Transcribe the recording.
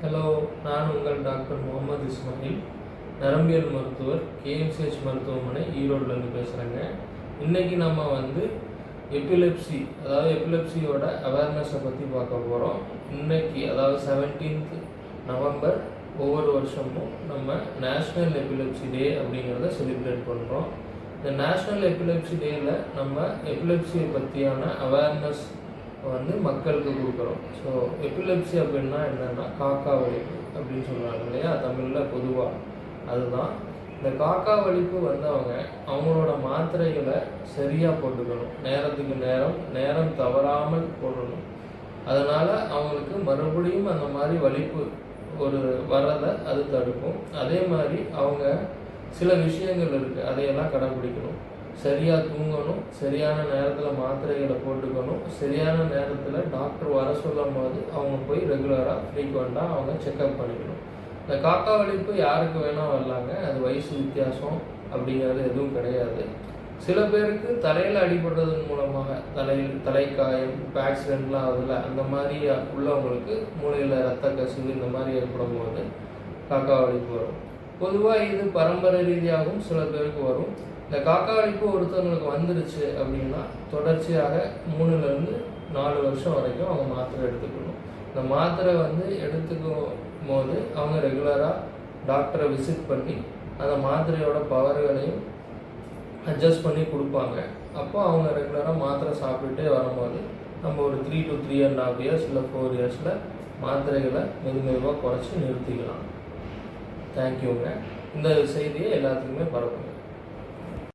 Hello, நான் உங்கள் doctor Mohammed Ismail, நரம்பியல் மருத்துவர், கேஎம்சிஹெச் மருத்துவமனை, ஈரோடுலேருந்து பேசுகிறேங்க. இன்றைக்கி நம்ம எபிலெப்சி, அதாவது எபிலெப்சியோட அவேர்னஸை பற்றி பார்க்க போகிறோம். இன்றைக்கி அதாவது 17th நவம்பர் ஒவ்வொரு வருஷமும் நம்ம நேஷ்னல் எபிலெப்சி டே அப்படிங்கிறத செலிப்ரேட் பண்ணுறோம். இந்த நேஷ்னல் எபிலெப்சி டேயில் நம்ம எபிலெப்சியை பற்றியான அவேர்னஸ் மக்களுக்கு கொடுக்குறோம். ஸோ எபிலெப்சி அப்படின்னா என்னென்னா காக்கா வலிப்பு அப்படின்னு சொல்கிறாங்க இல்லையா தமிழில் பொதுவாக. அதுதான் இந்த காக்கா வலிப்பு வந்தவங்க அவங்களோட மாத்திரைகளை சரியாக போட்டுக்கணும், நேரத்துக்கு நேரம் தவறாமல் போடணும். அதனால் அவங்களுக்கு மறுபடியும் அந்த மாதிரி வலிப்பு வர்றதை அது தடுக்கும். அதே மாதிரி அவங்க சில விஷயங்கள் இருக்குது, அதையெல்லாம் கடைப்பிடிக்கணும். சரியாக தூங்கணும், சரியான நேரத்தில் மாத்திரைகளை போட்டுக்கணும், சரியான நேரத்தில் டாக்டர் வர சொல்லும் போது அவங்க போய் ரெகுலராக ஃப்ரீக்வெண்ட்டாக அவங்க செக்அப் பண்ணிக்கணும். இந்த காக்கா வலிப்பு யாருக்கு வேணால் வரலாங்க, அது வயசு வித்தியாசம் அப்படிங்கிறது எதுவும் கிடையாது. சில பேருக்கு தலையில் அடிபடுறதன் மூலமாக தலைக்காயம், இப்போ ஆக்சிடென்ட்லாம் ஆகுதுல்ல, அந்த மாதிரி உள்ளவங்களுக்கு மூளையில் ரத்த கசிவு இந்த மாதிரி ஏற்படும் போது காக்கா வலிப்பு வரும். பொதுவாக இது பரம்பரை ரீதியாகவும் சில பேருக்கு வரும். இந்த காக்கா வலிப்பு ஒருத்தவங்களுக்கு வந்துருச்சு அப்படின்னா தொடர்ச்சியாக 3லேருந்து 4 வருஷம் வரைக்கும் அவங்க மாத்திரை எடுத்துக்கணும். இந்த மாத்திரை எடுத்துக்கும் போது அவங்க ரெகுலராக டாக்டரை விசிட் பண்ணி அந்த மாத்திரையோட பவர்களையும் அட்ஜஸ்ட் பண்ணி கொடுப்பாங்க. அப்போ அவங்க ரெகுலராக மாத்திரை சாப்பிட்டுட்டே வரும்போது நம்ம ஒரு 3 to 3.5 years இல்லை 4 yearsல மாத்திரைகளை மெதுவாக குறைச்சி நிறுத்திக்கலாம். தேங்க்யூங்க. இந்த செய்தியை எல்லாத்துக்குமே பரப்புங்க.